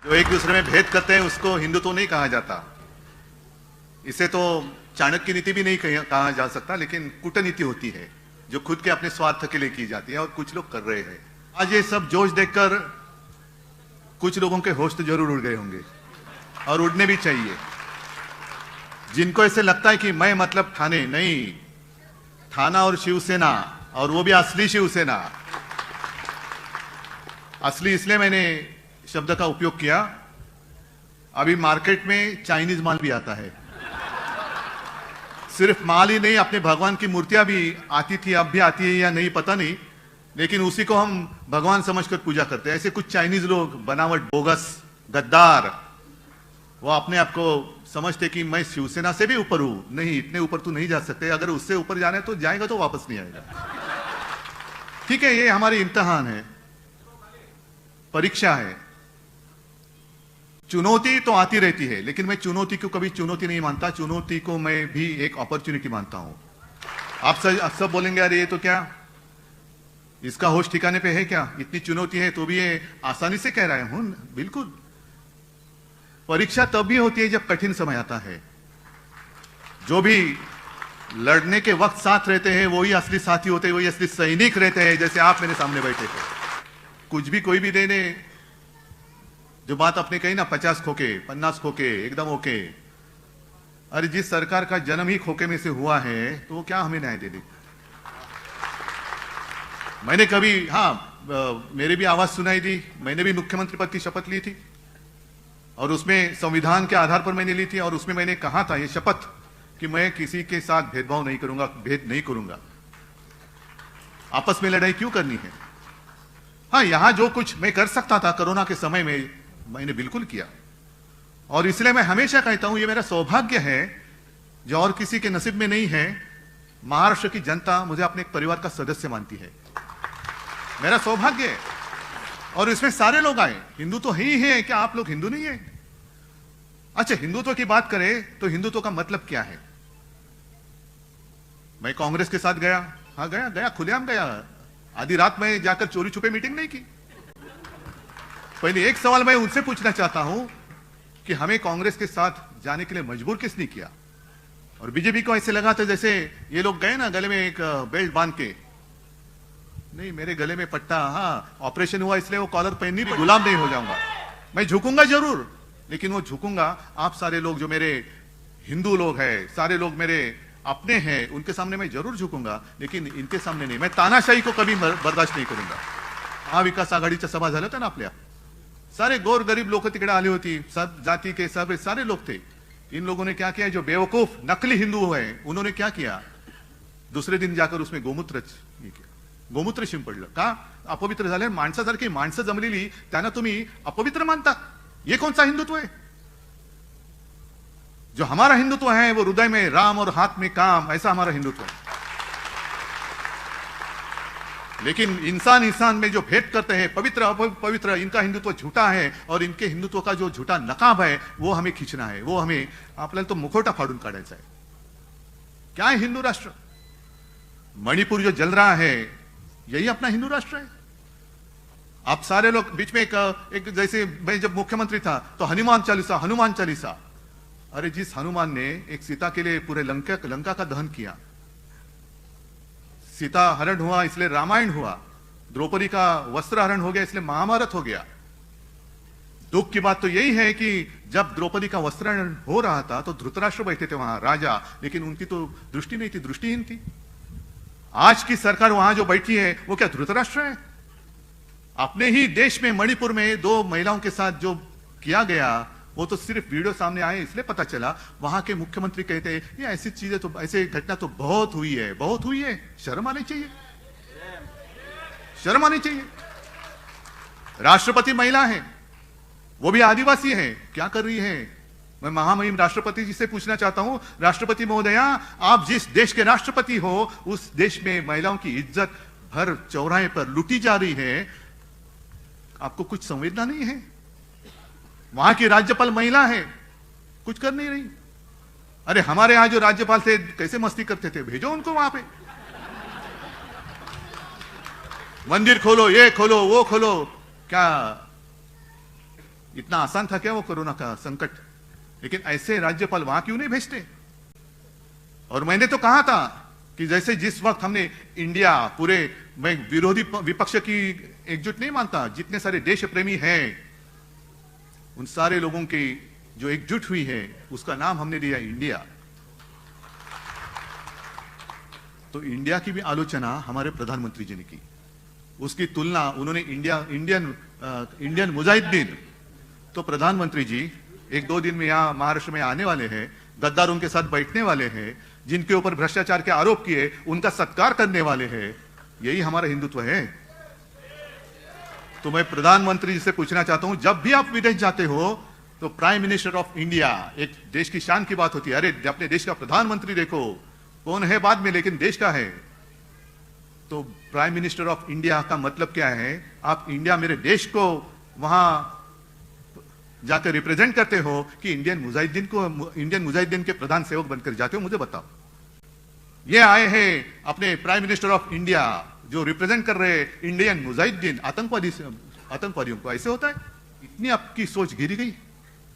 जो एक दूसरे में भेद करते हैं उसको हिंदुत्व नहीं कहा जाता। इसे तो चाणक्य नीति भी नहीं कहा जा सकता, लेकिन कूटनीति होती है जो खुद के अपने स्वार्थ के लिए की जाती है और कुछ लोग कर रहे हैं। आज ये सब जोश देखकर कुछ लोगों के होश तो जरूर उड़ गए होंगे और उड़ने भी चाहिए। जिनको ऐसे लगता है कि मैं मतलब थाने नहीं, थाना और शिवसेना, और वो भी असली शिवसेना। असली इसलिए मैंने शब्द का उपयोग किया, अभी मार्केट में चाइनीज माल भी आता है। सिर्फ माल ही नहीं, अपने भगवान की मूर्तियां भी आती थी, अब भी आती है या नहीं पता नहीं, लेकिन उसी को हम भगवान समझकर पूजा करते हैं। ऐसे कुछ चाइनीज लोग बनावट, बोगस, गद्दार, वो अपने आप को समझते कि मैं शिवसेना से भी ऊपर हूं। नहीं, इतने ऊपर तू नहीं जा सकते, अगर उससे ऊपर जाना है तो जाएगा तो वापस नहीं आएगा। ठीक है, ये हमारी इम्तिहान है, परीक्षा है। चुनौती तो आती रहती है, लेकिन मैं चुनौती को कभी चुनौती नहीं मानता, चुनौती को मैं भी एक अपॉर्चुनिटी मानता हूं। आप सब बोलेंगे अरे ये तो क्या, इसका होश ठिकाने पे है क्या, इतनी चुनौती है तो भी ये आसानी से कह रहा हूं। बिल्कुल, परीक्षा तब भी होती है जब कठिन समय आता है। जो भी लड़ने के वक्त साथ रहते हैं वही असली साथी होते हैं, वही असली सैनिक रहते हैं। जैसे आप मेरे सामने बैठे थे, कुछ भी कोई भी देने जो बात आपने कही ना, 50 खोके 50 खोके एकदम ओके। अरे जिस सरकार का जन्म ही खोके में से हुआ है तो वो क्या हमें न्याय दे दे। मैंने कभी, मेरी भी आवाज सुनाई दी, मैंने भी मुख्यमंत्री पद की शपथ ली थी और उसमें संविधान के आधार पर मैंने ली थी और उसमें मैंने कहा था ये शपथ कि मैं किसी के साथ भेदभाव नहीं करूंगा, भेद नहीं करूंगा। आपस में लड़ाई क्यों करनी है। यहां जो कुछ मैं कर सकता था कोरोना के समय में मैंने बिल्कुल किया, और इसलिए मैं हमेशा कहता हूं ये मेरा सौभाग्य है जो और किसी के नसीब में नहीं है। महाराष्ट्र की जनता मुझे अपने एक परिवार का सदस्य मानती है, मेरा सौभाग्य है। और इसमें सारे लोग आए, हिंदू तो ही है, क्या आप लोग हिंदू नहीं है? अच्छा, हिंदुत्व की बात करें तो हिंदुत्व का मतलब क्या है। मैं कांग्रेस के साथ गया, गया खुलेआम गया, आधी रात में जाकर चोरी छुपे मीटिंग नहीं की। पहले एक सवाल मैं उनसे पूछना चाहता हूं कि हमें कांग्रेस के साथ जाने के लिए मजबूर किसने किया। और बीजेपी को ऐसे लगा था जैसे ये लोग गए ना गले में एक बेल्ट बांध के, नहीं मेरे गले में पट्टा, ऑपरेशन हुआ इसलिए वो कॉलर पहननी, गुलाम नहीं हो जाऊंगा। मैं झुकूंगा जरूर, लेकिन वो झुकूंगा आप सारे लोग जो मेरे हिंदू लोग हैं, सारे लोग मेरे अपने हैं, उनके सामने मैं जरूर झुकूंगा, लेकिन इनके सामने नहीं। मैं तानाशाही को कभी बर्दाश्त नहीं करूंगा। महाविकास आघाडीच्या सभा झाल्या होत्या ना आपल्या, सारे गोर गरीब लोग तिकडे आली होती, सब जाति के सब सारे लोग थे। इन लोगों ने क्या किया, जो बेवकूफ नकली हिंदू है उन्होंने क्या किया, दूसरे दिन जाकर उसमें गोमूत्र शिंपडलं। का अपवित्र झाले, माणसासारखी माणसं जमलेली त्यांना तुम्ही अपवित्र मानता, ये कौन सा हिंदुत्व है। जो हमारा हिंदुत्व है वो हृदय में राम और हाथ में काम, ऐसा हमारा हिंदुत्व है। लेकिन इंसान में जो भेद करते हैं, पवित्र अपवित्र, इनका हिंदुत्व झूठा है और इनके हिंदुत्व का जो झूठा नकाब है वो हमें खींचना है, वो हमें आपल्याला तो मुखोटा फाड़ून काढायचा है। क्या है हिंदू राष्ट्र। मणिपुर जो जल रहा है यही अपना हिंदू राष्ट्र है। आप सारे लोग बीच में एक जैसे मैं जब मुख्यमंत्री था तो हनुमान चालीसा, अरे जिस हनुमान ने एक सीता के लिए पूरे लंका का दहन किया, सीता हरण हुआ इसलिए रामायण हुआ, द्रौपदी का वस्त्र हरण हो गया इसलिए महाभारत हो गया। दुख की बात तो यही है कि जब द्रौपदी का वस्त्र हरण हो रहा था तो धृतराष्ट्र बैठे थे वहां राजा, लेकिन उनकी तो दृष्टि नहीं थी, दृष्टिहीन थी। आज की सरकार वहां जो बैठी है वो क्या धृतराष्ट्र है। अपने ही देश में मणिपुर में 2 महिलाओं के साथ जो किया गया वो तो सिर्फ वीडियो सामने आए इसलिए पता चला। वहां के मुख्यमंत्री कहते हैं ये ऐसी चीजें तो, ऐसी घटना तो बहुत हुई है, शर्म आनी चाहिए, शर्म आनी चाहिए। राष्ट्रपति महिला है, वो भी आदिवासी है, क्या कर रही है। मैं महामहिम राष्ट्रपति जी से पूछना चाहता हूं, राष्ट्रपति महोदया आप जिस देश के राष्ट्रपति हो उस देश में महिलाओं की इज्जत हर चौराहे पर लूटी जा रही है, आपको कुछ संवेदना नहीं है। वहां की राज्यपाल महिला है, कुछ कर नहीं रही। अरे हमारे यहां जो राज्यपाल थे कैसे मस्ती करते थे, भेजो उनको वहां पे। मंदिर खोलो, ये खोलो, वो खोलो, क्या इतना आसान था क्या वो कोरोना का संकट? लेकिन ऐसे राज्यपाल वहां क्यों नहीं भेजते? और मैंने तो कहा था कि जैसे जिस वक्त हमने इंडिया पूरे, मैं विरोधी विपक्ष की एकजुट नहीं मानता, जितने सारे देश प्रेमी हैं उन सारे लोगों की जो एकजुट हुई है उसका नाम हमने दिया इंडिया। तो इंडिया की भी आलोचना हमारे प्रधानमंत्री जी ने की, उसकी तुलना उन्होंने इंडियन मुजाहिदीन। तो प्रधानमंत्री जी 1-2 दिन में यहां महाराष्ट्र में आने वाले हैं, गद्दारों के साथ बैठने वाले हैं, जिनके ऊपर भ्रष्टाचार के आरोप किए उनका सत्कार करने वाले हैं। यही हमारा हिंदुत्व है। तो मैं प्रधानमंत्री जी से पूछना चाहता हूं, जब भी आप विदेश जाते हो तो प्राइम मिनिस्टर ऑफ इंडिया, एक देश की शान की बात होती है। अरे अपने देश का प्रधानमंत्री देखो, कौन है बाद में, लेकिन देश का है। तो प्राइम मिनिस्टर ऑफ इंडिया का मतलब क्या है? आप इंडिया, मेरे देश को वहां जाकर रिप्रेजेंट करते हो कि इंडियन मुजाहिदीन के प्रधान सेवक बनकर जाते हो? मुझे बताओ। ये आए हैं अपने प्राइम मिनिस्टर ऑफ इंडिया जो रिप्रेजेंट कर रहे इंडियन मुजाहिदीन, आतंकवादियों को। ऐसे होता है? इतनी आपकी सोच गिरी गई।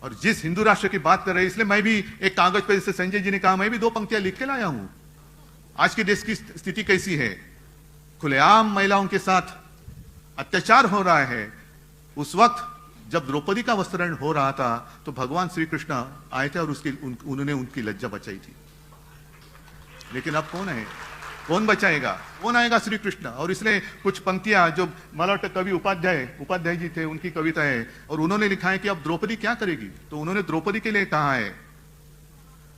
और जिस हिंदू राष्ट्र की बात कर रहे हैं, इसलिए मैं भी एक कागज पर, जैसे संजय जी ने कहा, मैं भी 2 पंक्तियां लिख के लाया हूं। आज के देश की स्थिति कैसी है? खुलेआम महिलाओं के साथ अत्याचार हो रहा है। उस वक्त जब द्रौपदी का वस्त्रण हो रहा था तो भगवान श्री कृष्ण आए थे और उन्होंने उनकी लज्जा बचाई थी। लेकिन अब कौन है? कौन बचाएगा? कौन आएगा? श्री कृष्ण। और इसलिए कुछ पंक्तियां जो मराठ कवि उपाध्याय जी थे, उनकी कविता है, और उन्होंने लिखा है कि अब द्रौपदी क्या करेगी। तो उन्होंने द्रौपदी के लिए कहा है,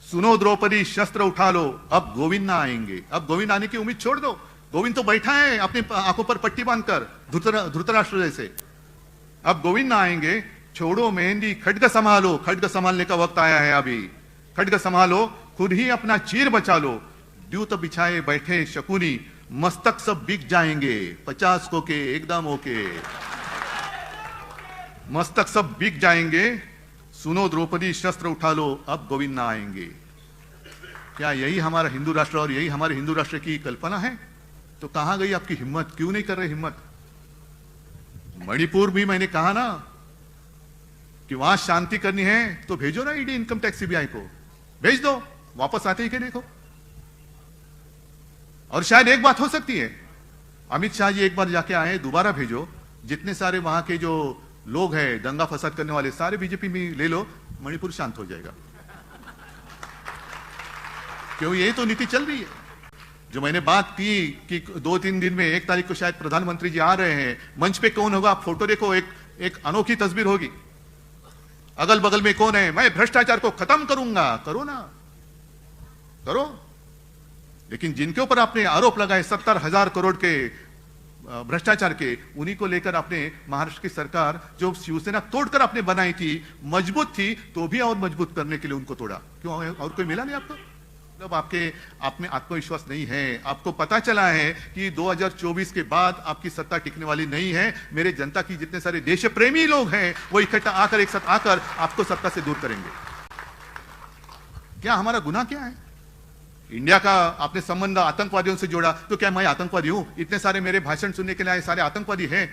सुनो द्रौपदी शस्त्र उठा लो, अब गोविंद ना आएंगे। अब गोविंद आने की उम्मीद छोड़ दो। गोविंद तो बैठा है अपनी आंखों पर पट्टी बांधकर, धृतराष्ट्र जैसे। अब गोविंद ना आएंगे, छोड़ो मेहंदी, खड्ग संभालो। खड्ग संभालने का वक्त आया है अभी। खड्ग संभालो, खुद ही अपना चीर बचा लो। द्यूत बिछाए बैठे शकुनी, मस्तक सब बिक जाएंगे। 50 को के एकदम ओके, मस्तक सब बिक जाएंगे। सुनो द्रौपदी शस्त्र उठा लो, अब गोविंद ना आएंगे। क्या यही हमारा हिंदू राष्ट्र और यही हमारे हिंदू राष्ट्र की कल्पना है? तो कहां गई आपकी हिम्मत? क्यों नहीं कर रहे हिम्मत? मणिपुर भी मैंने कहा ना कि वहां शांति करनी है तो भेजो ना ईडी, इनकम टैक्स, सीबीआई को भेज दो। वापस आते ही के देखो। और शायद एक बात हो सकती है, अमित शाह जी एक बार जाके आए, दोबारा भेजो। जितने सारे वहां के जो लोग हैं दंगा फसाद करने वाले, सारे बीजेपी में ले लो, मणिपुर शांत हो जाएगा। क्यों? यही तो नीति चल रही है। जो मैंने बात की कि 2-3 दिन में 1 तारीख को शायद प्रधानमंत्री जी आ रहे हैं, मंच पे कौन होगा? आप फोटो देखो, एक अनोखी तस्वीर होगी। अगल बगल में कौन है? मैं भ्रष्टाचार को खत्म करूंगा। करो ना, करो। लेकिन जिनके ऊपर आपने आरोप लगाए 70,000 करोड़ के भ्रष्टाचार के, उन्हीं को लेकर आपने महाराष्ट्र की सरकार जो शिवसेना तोड़कर आपने बनाई थी, मजबूत थी, तो भी और मजबूत करने के लिए उनको तोड़ा। क्यों? और कोई मिला नहीं आपको? जब आप में आत्मविश्वास नहीं है, आपको पता चला है कि 2024 के बाद आपकी सत्ता टिकने वाली नहीं है, मेरे जनता की जितने सारे देश प्रेमी लोग हैं वो इकट्ठा आकर, एक साथ आकर आपको सत्ता से दूर करेंगे। क्या हमारा गुनाह क्या है? इंडिया का आपने संबंध आतंकवादियों से जोड़ा, तो क्या मैं आतंकवादी हूं? इतने सारे मेरे भाषण सुनने के लिए आए सारे आतंकवादी हैं?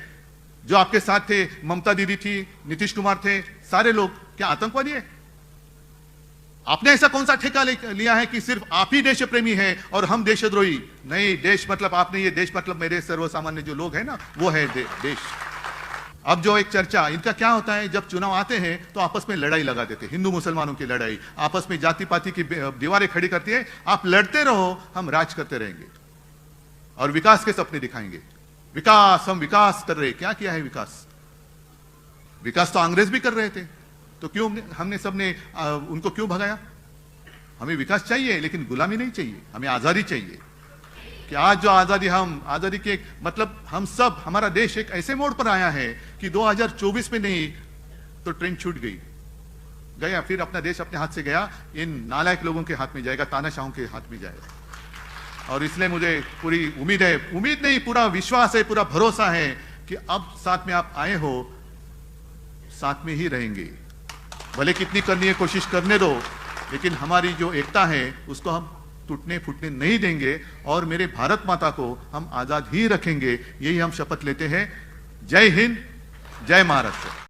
जो आपके साथ थे, ममता दीदी थी, नीतीश कुमार थे, सारे लोग क्या आतंकवादी है? आपने ऐसा कौन सा ठेका लिया है कि सिर्फ आप ही देश प्रेमी हैं और हम देशद्रोही? नहीं, देश मतलब आपने, ये देश मतलब मेरे सर्वसामान्य जो लोग हैं ना, वो है देश। अब जो एक चर्चा इनका क्या होता है, जब चुनाव आते हैं तो आपस में लड़ाई लगा देते हैं, हिंदू मुसलमानों की लड़ाई, आपस में जाति पाति की दीवारें खड़ी करती है। आप लड़ते रहो, हम राज करते रहेंगे और विकास के सपने दिखाएंगे। विकास, हम विकास कर रहे। क्या किया है विकास? विकास तो अंग्रेज भी कर रहे थे, तो क्यों हमने सबने उनको क्यों भगाया? हमें विकास चाहिए लेकिन गुलामी नहीं चाहिए, हमें आजादी चाहिए। कि आज जो आजादी के मतलब हम सब, हमारा देश एक ऐसे मोड़ पर आया है कि 2024 में नहीं तो ट्रेन छूट गया, फिर अपना देश अपने हाथ से गया, इन नालायक लोगों के हाथ में जाएगा, तानाशाहों के हाथ में जाएगा। और इसलिए मुझे पूरी उम्मीद नहीं, पूरा विश्वास है, पूरा भरोसा है कि अब साथ में आप आए हो, साथ में ही रहेंगे। भले कितनी करनी है कोशिश करने दो, लेकिन हमारी जो एकता है उसको हम टूटने फूटने नहीं देंगे और मेरे भारत माता को हम आजाद ही रखेंगे। यही हम शपथ लेते हैं। जय हिंद, जय महाराष्ट्र।